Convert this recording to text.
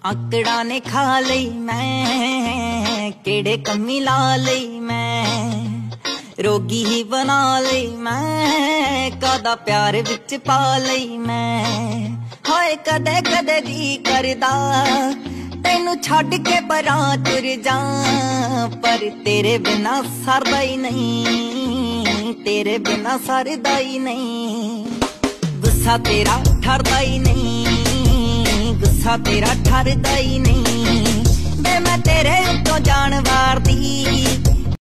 आकड़ा ने खा लई मैं, केड़े कमी ला लई मैं, रोगी ही बना लई मैं, कदा प्यार विच पा लई मैं। हाय कदे कदे जी करदा तैनू छड्ड के परां तुर जा, पर तेरे बिना सरदा ही नहीं, तेरे बिना सरदा ही नहीं। गुस्सा तेरा ठरदा ही नहीं, गुस्सा तेरा ठरदा ही नहीं। वे मैं तेरे उत्तों जान वारदी,